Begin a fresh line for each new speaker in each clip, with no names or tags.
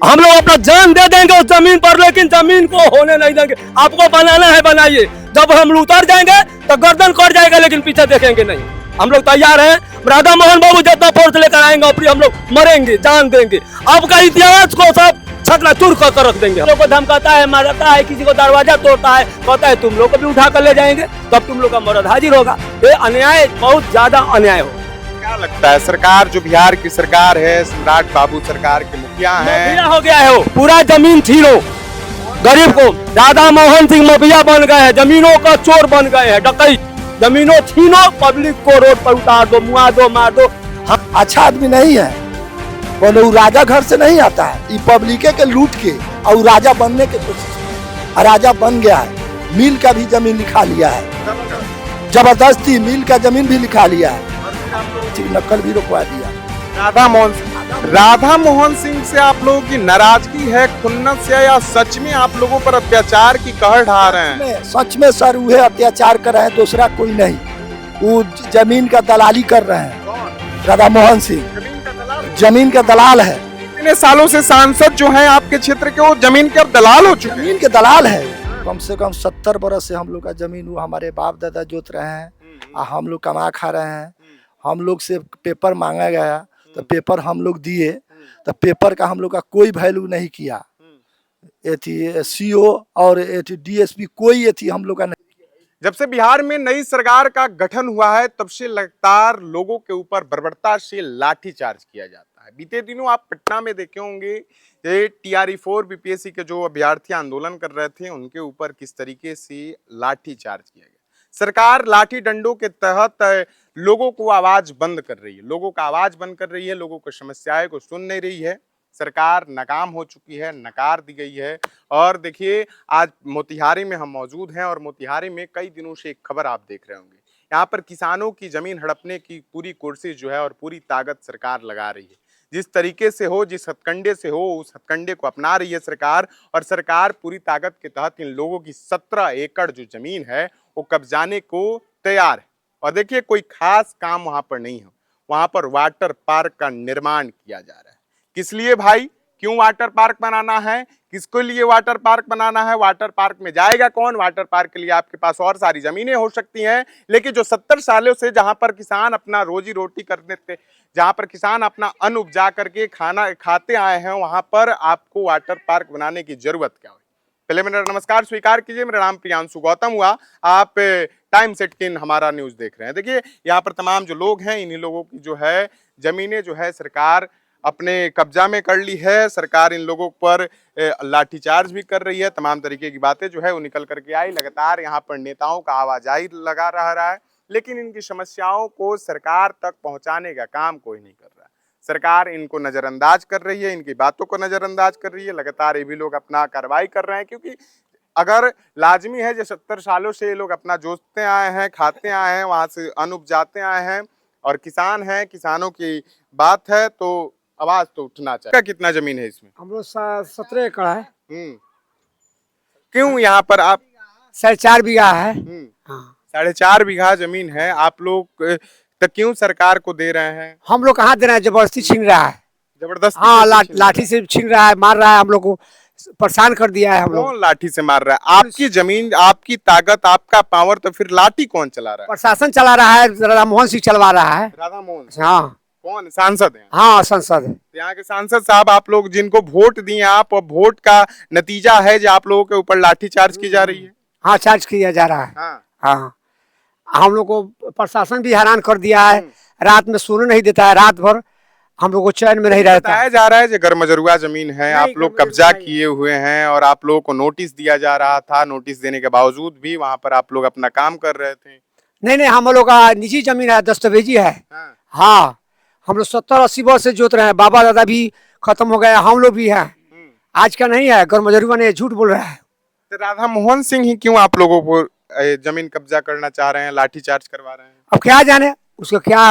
हम लोग अपना जान दे देंगे उस जमीन पर, लेकिन जमीन को होने नहीं देंगे। आपको बनाना है बनाइए, जब हम उतर जाएंगे तो गर्दन कट जाएगा, लेकिन पीछे देखेंगे नहीं। हम लोग तैयार हैं। राधा मोहन बाबू जितना फोर्स लेकर आएंगे और हम लोग मरेंगे, जान देंगे। आपका इतिहास को सब छकला चूर कर रख देंगे। हम लोग को धमकाता है, मारता है, किसी को दरवाजा तोड़ता है, कहता है तुम लोग को भी उठा कर ले जाएंगे, तब तुम लोग का मर्द हाजिर होगा। ये अन्याय, बहुत ज्यादा अन्याय हो।
क्या लगता है सरकार जो बिहार की सरकार है, सम्राट बाबू सरकार के मुखिया हैं,
हो गया है वो, पूरा जमीन छीनो गरीब को। राधा मोहन सिंह माफिया बन गए हैं, जमीनों का चोर बन गए हैं, डकैत। जमीनों छीनो, पब्लिक को रोड पर उतार दो, मुआ दो, मार दो।
अच्छा आदमी नहीं है, बोले वो राजा घर से नहीं आता है। ये पब्लिके के लूट के और राजा बनने के कोशिश, राजा बन गया है। मिल का भी जमीन लिखा लिया है, जबरदस्ती मिल का जमीन भी लिखा लिया है, नकल भी रुकवा दिया।
राधा मोहन सिंह से आप लोगों की नाराजगी है, खुन्नस है, या सच में आप लोगों पर अत्याचार की कहर ढा रहे हैं?
सच में सर वो अत्याचार कर रहे हैं, दूसरा कोई नहीं। वो जमीन का दलाली कर रहे हैं। राधा मोहन सिंह जमीन का दलाल है।
इतने सालों से सांसद जो हैं आपके क्षेत्र के, वो जमीन के अब दलाल हो चुके हैं।
जमीन के दलाल है। कम से कम 70 बरस से हम लोग का जमीन वो हमारे बाप दादा जोत रहे हैं, हम लोग कमा खा रहे हैं। हम लोग से पेपर मांगा गया तो पेपर हम लोग दिए, तो पेपर का हम लोग का कोई वैल्यू नहीं किया। सीओ और डीएसपी कोई हम लोग का नहीं।
जब से बिहार में नई सरकार का गठन हुआ है, तब से लगातार लोगों के ऊपर बर्बरता से लाठीचार्ज किया जाता है। बीते दिनों आप पटना में देखे होंगे, ये TRE-4 बीपीएससी के जो अभ्यर्थी आंदोलन कर रहे थे, उनके ऊपर किस तरीके से लाठीचार्ज किया गया। सरकार लाठी डंडों के तहत लोगों को आवाज बंद कर रही है, लोगों का आवाज बंद कर रही है, लोगों की समस्याएं को सुन नहीं रही है। सरकार नाकाम हो चुकी है, नकार दी गई है। और देखिए, आज मोतिहारी में हम मौजूद हैं और मोतिहारी में कई दिनों से एक खबर आप देख रहे होंगे। यहाँ पर किसानों की जमीन हड़पने की पूरी कोशिश जो है और पूरी ताकत सरकार लगा रही है। जिस तरीके से हो, जिस हथकंडे से हो, उस हथकंडे को अपना रही है सरकार। और सरकार पूरी ताकत के तहत इन लोगों की 17 एकड़ जो जमीन है वो कब्जाने को तैयार है। और देखिए, कोई खास काम वहां पर नहीं है, वहां पर वाटर पार्क का निर्माण किया जा रहा है। किस लिए भाई, क्यों वाटर पार्क बनाना है, किसके लिए वाटर पार्क बनाना है, वाटर पार्क में जाएगा कौन? वाटर पार्क के लिए आपके पास और सारी जमीनें हो सकती हैं, लेकिन जो 70 सालों से जहां पर किसान अपना रोजी रोटी करते थे, जहां पर किसान अपना अन्न उपजा करके खाना खाते आए हैं, वहां पर आपको वाटर पार्क बनाने की जरूरत क्या हुई? पहले मेरा नमस्कार स्वीकार कीजिए। मेरा नाम प्रियांशु गौतम हुआ। आप टाइम्स 18 हमारा न्यूज देख रहे हैं। देखिए, यहाँ पर तमाम जो लोग हैं, इन्हीं लोगों की जो है जमीनें जो है सरकार अपने कब्जा में कर ली है। सरकार इन लोगों पर लाठीचार्ज भी कर रही है। तमाम तरीके की बातें जो है वो निकल करके आई। लगातार यहाँ पर नेताओं का आवाजाही लगा रहा है, लेकिन इनकी समस्याओं को सरकार तक पहुंचाने का काम कोई नहीं कर रहा है। सरकार इनको नजरअंदाज कर रही है, इनकी बातों को नजरअंदाज कर रही है। लगातार ये भी लोग अपना कार्रवाई कर रहे हैं, क्योंकि अगर लाजमी है जो 70 सालों से ये लोग अपना जोतते आए हैं, खाते आए हैं, वहां से अन्न उपजाते आए हैं और किसान हैं, किसानों की बात है तो आवाज तो उठना चाहिए। कितना जमीन है इसमें?
हम लोग 17 एकड़ है।
क्यों यहाँ पर आप?
4.5 बीघा है।
हाँ। 4.5 बीघा जमीन है, आप लोग तो क्यों सरकार को दे रहे हैं?
हम लोग कहाँ दे रहे हैं, जबरदस्ती छीन रहा है।
जबरदस्ती?
हाँ, लाठी से छीन रहा है, मार रहा है, हम लोग को परेशान कर दिया है। हम लोग
कौन लाठी से मार रहा है? आपकी जमीन, आपकी ताकत, आपका पावर, तो फिर लाठी कौन चला रहा है?
प्रशासन चला रहा है, राधा मोहन सिंह चलवा रहा है।
राधा मोहन?
हाँ।
कौन सांसद है?
हाँ, संसद है।
यहाँ के सांसद साहब, आप लोग जिनको वोट दिए आप, और वोट का नतीजा है जो आप लोगों के ऊपर लाठीचार्ज की जा रही है।
हाँ, चार्ज किया जा रहा है।
हाँ।
हाँ, हम लोग को प्रशासन भी हैरान कर दिया है। रात में सोने नहीं देता है, रात भर हम लोग को चैन में नहीं रहता।
बताया जा रहा है जो गरमजरुआ जमीन है, आप लोग कब्जा किए हुए हैं और आप लोगों को नोटिस दिया जा रहा था। नोटिस देने के बावजूद भी वहां पर आप लोग अपना काम कर रहे थे।
नहीं, हम लोग का निजी जमीन है, दस्तावेजी है। हाँ, हम लोग 70-80 वर्ष से जोत रहे हैं। बाबा दादा भी खत्म हो गया, हम लोग भी हैं। आज का नहीं है, गरमजरुआ ने झूठ बोल रहा है।
तो राधा मोहन सिंह ही क्यों आप लोगों को जमीन कब्जा करना चाह रहे हैं, लाठीचार्ज करवा रहे हैं?
अब क्या जाने उसका क्या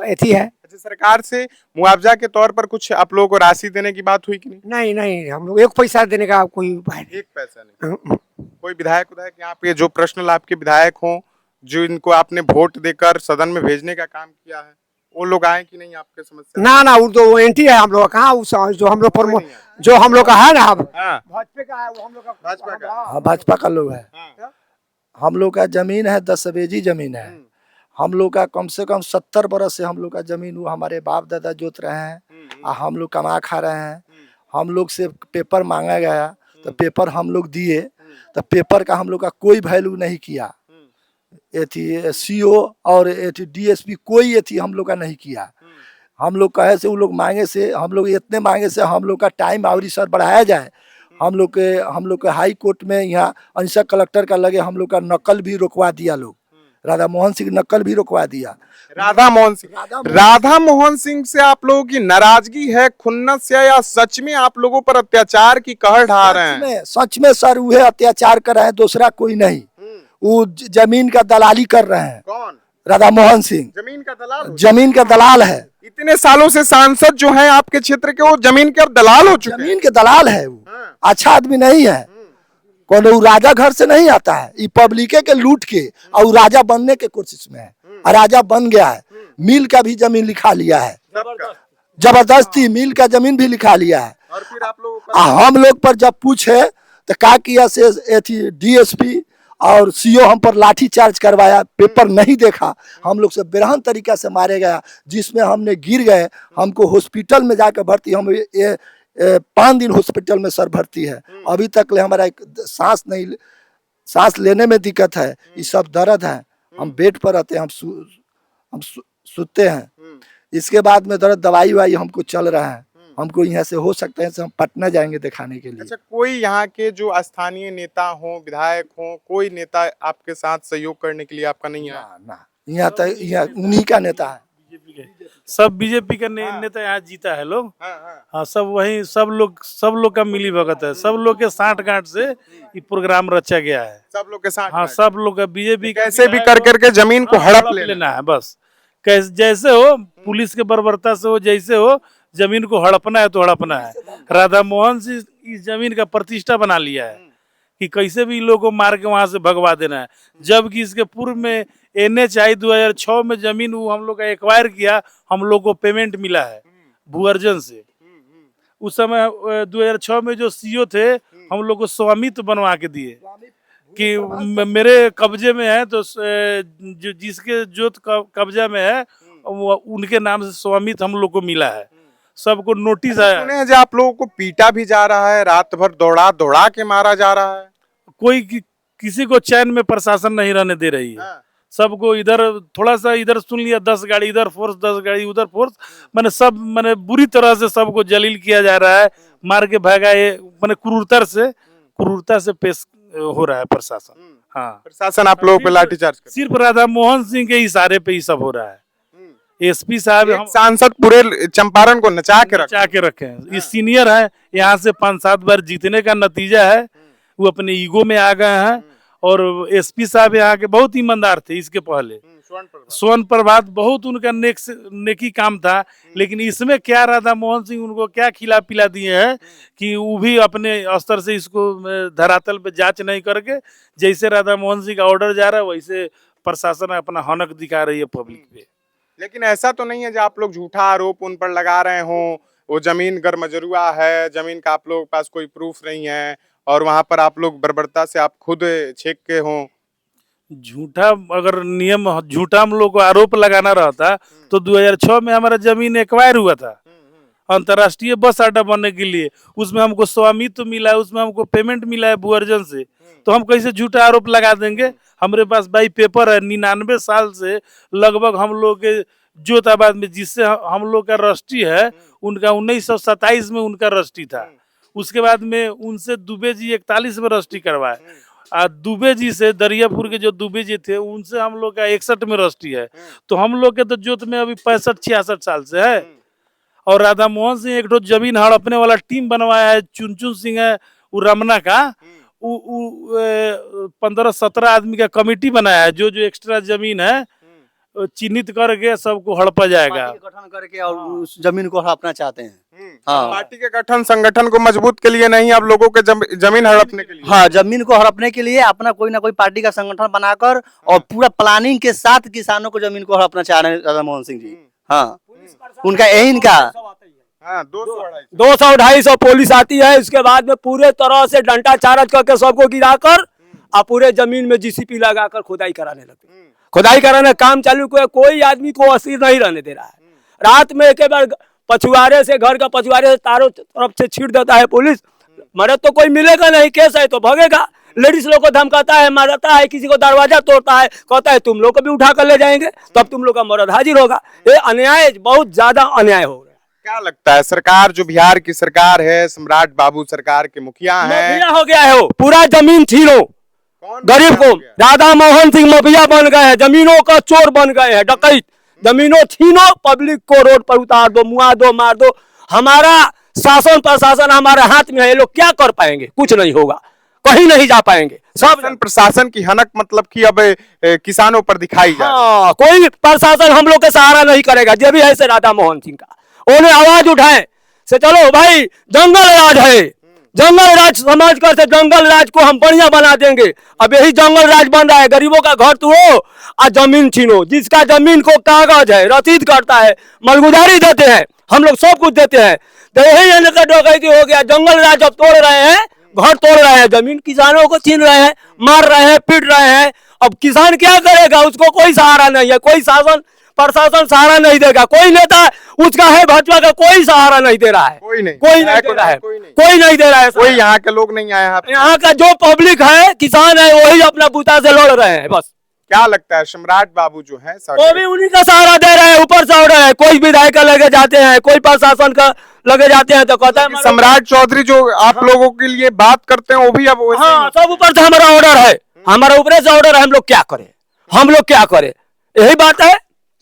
एथी है।
अच्छा, सरकार से मुआवजा के तौर पर कुछ आप लोगों को राशि देने की बात हुई कि नहीं?
नहीं, हम लोग 1 पैसा देने का कोई उपाय नहीं।
1 पैसा नहीं? कोई विधायक यहाँ पे जो पर्सनल आपके विधायक हों, जो इनको आपने वोट देकर सदन में भेजने का काम किया है, वो लोग आए कि नहीं आपके समस्या?
ना ना, वो तो एंटी है हम लोग का। कहाँ जो हम लोग प्रमो जो हम लोग का है ना, अब
हाँ
भाजपा का है, वो हम लोग का
भाजपा का।
हाँ भाजपा का लोग है।
हाँ।
हम लोग का जमीन है 10 सवेजी जमीन है। हम लोग का कम से कम 70 बरस से हम लोग का जमीन वो हमारे बाप दादा जोत रहे हैं और हम लोग कमा खा रहे हैं। हम लोग से पेपर मांगा गया तो पेपर हम लोग दिए, तो पेपर का हम लोग का कोई वैल्यू नहीं किया। एथी सीओ और एथी डीएसपी कोई एथी हम लोग का नहीं किया। हम लोग कहे से वो लोग मांगे से हम लोग इतने मांगे से हम लोग का टाइम और सर बढ़ाया जाए। हम लोग के हाई कोर्ट में यहाँ अंशक कलेक्टर का लगे हम लोग का नकल भी रोकवा दिया लोग। राधा मोहन सिंह नकल भी रोकवा दिया।
राधा मोहन सिंह से आप लोगों की नाराजगी है, खुन्नस है, या सच में आप लोगों पर अत्याचार की कहर ढा रहे हैं?
सच में सर वो अत्याचार कर रहे हैं, दूसरा कोई नहीं। वो जमीन का दलाली कर रहे हैं।
कौन?
राधा मोहन सिंह
जमीन का दलाल?
जमीन का दलाल है।
इतने सालों से सांसद जो हैं आपके क्षेत्र के, वो जमीन के अब दलाल हो चुके हैं।
जमीन के दलाल है वो। अच्छा आदमी नहीं है। कोनो राजा घर से नहीं आता है। ये पब्लिके के लूट के और राजा बनने के कोशिश में है। राजा बन गया है। मिल का भी जमीन लिखा लिया है, जबरदस्ती मिल का जमीन भी लिखा लिया है।
और फिर आप लोग
हम लोग पर जब पूछे तो क्या किया से डीएसपी और सीओ हम पर लाठी चार्ज करवाया। पेपर नहीं देखा, हम लोग से बेरहन तरीका से मारे गया, जिसमें हमने गिर गए। हमको हॉस्पिटल में जाकर भर्ती, हम 5 दिन हॉस्पिटल में सर भर्ती है। अभी तक ले हमारा सांस लेने में दिक्कत है। ये सब दर्द है। हम बेड पर रहते हैं, हम सोते हैं। इसके बाद में दर्द दवाई वाई हमको चल रहा है। हमको यहाँ से हो सकता है हम पटना जाएंगे दिखाने के लिए।
अच्छा, कोई यहाँ के जो स्थानीय नेता हो, विधायक हो, कोई नेता आपके साथ सहयोग करने के लिए आपका नहीं है?
ना, यहाँ तक यहाँ उन्हीं का नेता है।
सब बीजेपी का नेता यहाँ जीता है लोग। हाँ, सब वही सब लोग का मिली भगत है। सब लोग के साठ गांठ से ये प्रोग्राम रचा गया है।
सब लोग के साथ?
हाँ, सब लोग का बीजेपी
कैसे भी कर करके जमीन को हड़प
लेना है बस। जैसे हो, पुलिस के बर्बरता से हो, जैसे हो, जमीन को हड़पना है तो हड़पना है। राधा मोहन सिंह इस जमीन का प्रतिष्ठा बना लिया है कि कैसे भी लोगों को मार के वहां से भगवा देना है। जबकि इसके पूर्व में NHI 2006 में जमीन वो हम लोग का एक्वायर किया, हम लोग को पेमेंट मिला है भू अर्जन से। उस समय 2006 में जो सीओ थे हम लोग को स्वामित्व बनवा के दिए कि मेरे कब्जे में है, तो जो जिसके जोत कब्जा में है उनके नाम से स्वामित्व हम लोग को मिला है। सबको नोटिस आया।
सुने हैं जो आप लोगों को पीटा भी जा रहा है, रात भर दौड़ा दौड़ा के मारा जा रहा है।
कोई किसी को चैन में प्रशासन नहीं रहने दे रही है। सबको इधर थोड़ा सा इधर सुन लिया, 10 गाड़ी इधर फोर्स, 10 गाड़ी उधर फोर्स, मैंने बुरी तरह से सबको जलील किया जा रहा है, मार के भगाए। मैंने क्रूरता से पेश हो रहा है प्रशासन। हाँ,
प्रशासन आप लोगों पे लाठीचार्ज कर।
सिर्फ राधा मोहन सिंह के इशारे पे ही सब हो रहा है। एसपी साहब
एक सांसद पूरे चंपारण को नचा के रखे
हैं। ये सीनियर है, यहाँ से 5-7 बार जीतने का नतीजा है। वो अपने ईगो में आ गए हैं। और एसपी साहब यहाँ के बहुत ईमानदार थे। इसके पहले स्वर्ण प्रभात बहुत उनका नेकी काम था, लेकिन इसमें क्या राधा मोहन सिंह उनको क्या खिला पिला दिए हैं कि वो भी अपने स्तर से इसको धरातल पे जांच नहीं करके, जैसे राधा मोहन सिंह का ऑर्डर जा रहा है वैसे प्रशासन अपना हनक दिखा रही है पब्लिक पे।
लेकिन ऐसा तो नहीं है जो आप लोग झूठा आरोप उन पर लगा रहे हो, वो जमीन गरमजरुआ है, जमीन का आप लोगों के पास कोई प्रूफ नहीं है और वहां पर आप लोग बर्बरता से आप खुद छेक के हो?
झूठा अगर नियम झूठा हम लोग को आरोप लगाना रहता तो 2006 में हमारा जमीन एक्वायर हुआ था अंतर्राष्ट्रीय बस अड्डा बनने के लिए। उसमें हमको स्वामित्व मिला है, उसमें हमको पेमेंट मिला है भू अर्जन से। तो हम कैसे झूठा आरोप लगा देंगे? हमारे पास भाई पेपर है। 99 साल से लगभग हम लोग के जोताबाद में जिससे हम लोग का रजिस्ट्री है, उनका 1927 में उनका रजिस्ट्री था। उसके बाद में उनसे दुबे जी 41 में रजिस्ट्री करवाए। दुबे जी से दरियापुर के जो दुबे जी थे उनसे हम लोग का 61 में रजिस्ट्री है। तो हम लोग के तो जोत में अभी 65-66 साल से है। और राधा मोहन सिंह एक जमीन हड़पने वाला टीम बनवाया है। चुनचुन सिंह है वो रमना का, 15-17 आदमी का कमेटी बनाया है। जो एक्स्ट्रा जमीन है चिन्हित करके सबको हड़पा जाएगा।
गठन करके और उस जमीन को हड़पना चाहते हैं। हाँ,
पार्टी के गठन संगठन को मजबूत के लिए नहीं, आप लोगों के जमीन हड़पने के लिए।
हाँ, जमीन को हड़पने के लिए अपना कोई ना कोई पार्टी का संगठन बनाकर और पूरा प्लानिंग के साथ किसानों को जमीन को हड़पना चाह रहे हैं राधा मोहन सिंह जी। हाँ उनका यही इनका
हाँ 200
200-250 पुलिस आती है। इसके बाद में पूरे तरह से डंडा चार्ज करके सबको गिराकर और पूरे जमीन में जीसीपी लगाकर खुदाई कराने लगते। खुदाई कराने काम चालू किया, कोई आदमी को असीर नहीं रहने दे रहा है। रात में एक बार पछुआरे से, घर का पछुआरे से तारों तरफ से छीट देता है पुलिस। मरे तो कोई मिलेगा नहीं, केस है तो भागेगा। लेडीज लोग को धमकाता है, मारता है, किसी को दरवाजा तोड़ता है, कहता है तुम लोग को भी उठा कर ले जाएंगे, तब तुम लोग का मर्द हाजिर होगा। ये अन्याय, बहुत ज्यादा अन्याय हो रहा है।
क्या लगता है सरकार जो बिहार की सरकार है, सम्राट बाबू सरकार के मुखिया हैं,
मफिया हो गया है वो, पूरा जमीन छीनो गरीब को। राधा मोहन सिंह मफिया बन गए हैं, जमीनों का चोर बन गए हैं, डकैत। जमीनों छीनो, पब्लिक को रोड पर उतार दो, मुआ दो, मार दो। हमारा शासन प्रशासन हमारे हाथ में है, ये लोग क्या कर पाएंगे? कुछ नहीं होगा, कहीं नहीं जा पाएंगे। सब
प्रशासन की हनक मतलब कि अब किसानों पर दिखाई जा रही है।
हाँ, कोई प्रशासन हम लोग के सहारा नहीं करेगा। जब भी है से राधा मोहन सिंह का उन्हें आवाज उठाए से चलो भाई जंगल राज है, जंगल राज समाज कर से जंगल राज को हम बढ़िया बना देंगे। अब यही जंगल राज बन रहा है, गरीबों का घर तोड़ो और जमीन छीनो। जिसका जमीन को कागज है, रसीद करता है, मलगुजारी देते हैं, हम लोग सब कुछ देते हैं। तो यही डकैती हो गया। जंगल राज अब तोड़ रहे हैं, घर तोड़ रहे हैं, जमीन किसानों को छीन रहे हैं, मार रहे हैं, पीट रहे हैं। अब किसान क्या करेगा? उसको कोई सहारा नहीं है, कोई शासन प्रशासन सहारा नहीं देगा, कोई नेता उसका है भाजपा का कोई सहारा नहीं दे रहा है।
कोई नहीं
दे रहा है, कोई नहीं दे रहा है।
कोई यहाँ के लोग नहीं आए हैं।
यहाँ का जो पब्लिक है, किसान है, वही अपना बूता से लड़ रहे हैं बस।
क्या लगता है सम्राट बाबू जो है
वो भी उन्हीं का सहारा दे रहे हैं, ऊपर से ऑर्डर है। कोई विधायक लगे जाते हैं, कोई प्रशासन का लगे जाते हैं, तो कहता है
सम्राट चौधरी जो आप लोगों के लिए बात करते हैं वो भी अब वैसे
हाँ, सब ऊपर से हमारा ऑर्डर है, हमारा ऊपर से ऑर्डर है। हम लोग क्या करें, हम लोग क्या करें, यही बात है।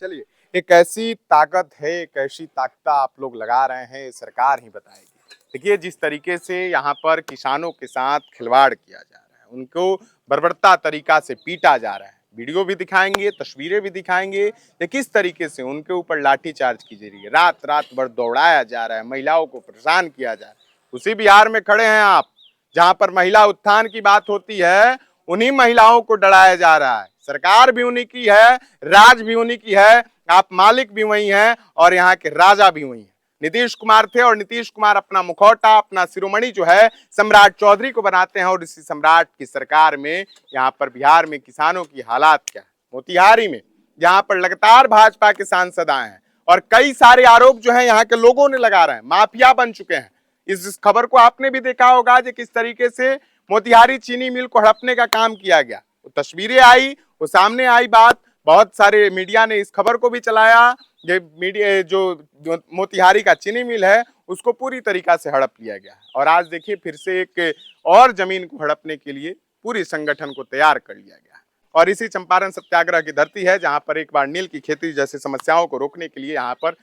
चलिए, एक ऐसी ताकत है, एक ऐसी ताकत आप लोग लगा रहे हैं, सरकार ही बताएगी। देखिए जिस तरीके से यहाँ पर किसानों के साथ खिलवाड़ किया जा रहा है, उनको बर्बरता तरीका से पीटा जा रहा है, वीडियो भी दिखाएंगे, तस्वीरें भी दिखाएंगे कि किस तरीके से उनके ऊपर लाठीचार्ज की जा रही है, रात रात भर दौड़ाया जा रहा है, महिलाओं को परेशान किया जा रहा है। उसी बिहार में खड़े हैं आप, जहां पर महिला उत्थान की बात होती है, उन्हीं महिलाओं को डराया जा रहा है। सरकार भी उन्हीं की है, राज भी उन्हीं की है, आप मालिक भी वही हैं और यहाँ के राजा भी वही हैं। नीतीश कुमार थे और नीतीश कुमार अपना मुखौटा, अपना शिरोमणि जो है सम्राट चौधरी को बनाते हैं। और इसी सम्राट की सरकार में यहाँ पर बिहार में किसानों की हालात क्या है। मोतिहारी में यहाँ पर लगातार भाजपा के सांसद आए हैं और कई सारे आरोप जो है यहाँ के लोगों ने लगा रहे हैं, माफिया बन चुके हैं। इस खबर को आपने भी देखा होगा कि किस तरीके से मोतिहारी चीनी मिल को हड़पने का काम किया गया। वो तस्वीरें आई, वो सामने आई बात, बहुत सारे मीडिया ने इस खबर को भी चलाया। ये मीडिया जो मोतिहारी का चीनी मिल है उसको पूरी तरीका से हड़प लिया गया है। और आज देखिए फिर से एक और जमीन को हड़पने के लिए पूरी संगठन को तैयार कर लिया गया है। और इसी चंपारण सत्याग्रह की धरती है जहां पर एक बार नील की खेती जैसी समस्याओं को रोकने के लिए यहाँ पर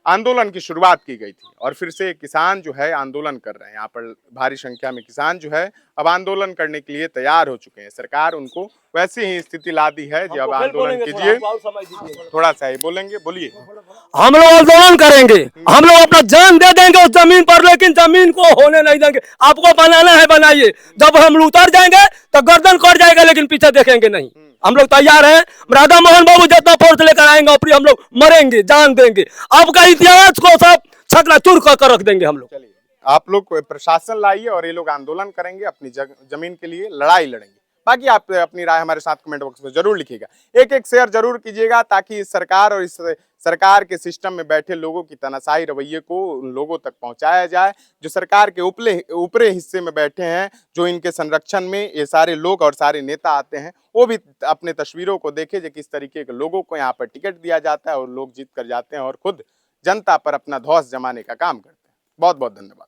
आंदोलन की शुरुआत की गई थी। और फिर से किसान जो है आंदोलन कर रहे हैं। यहाँ पर भारी संख्या में किसान जो है अब आंदोलन करने के लिए तैयार हो चुके हैं। सरकार उनको वैसी ही स्थिति ला दी है जब आंदोलन कीजिए। थोड़ा सा ही बोलेंगे, बोलिए।
हम लोग आंदोलन करेंगे, हम लोग अपना जान दे देंगे उस जमीन पर, लेकिन जमीन को होने नहीं देंगे। आपको बनाना है बनाइए, जब हम उतर जाएंगे तो गर्दन कट जाएगा, लेकिन पीछे देखेंगे नहीं। हम लोग तैयार हैं। राधा मोहन बाबू जितना फोर्स लेकर आएंगे और हम लोग मरेंगे, जान देंगे। आपका इतिहास को सब छकनाचूर कर रख देंगे हम लोग।
चलिए, आप लोग प्रशासन लाइए और ये लोग आंदोलन करेंगे, अपनी जमीन के लिए लड़ाई लड़ेंगे। बाकी आप अपनी राय हमारे साथ कमेंट बॉक्स में जरूर लिखिएगा, एक शेयर जरूर कीजिएगा, ताकि इस सरकार और इस सरकार के सिस्टम में बैठे लोगों की तानाशाही रवैये को उन लोगों तक पहुंचाया जाए जो सरकार के ऊपरी हिस्से में बैठे हैं, जो इनके संरक्षण में ये सारे लोग और सारे नेता आते हैं। वो भी अपने तस्वीरों को देखे जो किस तरीके के लोगों को यहाँ पर टिकट दिया जाता है और लोग जीत कर जाते हैं और खुद जनता पर अपना धौंस जमाने का काम करते हैं। बहुत बहुत धन्यवाद।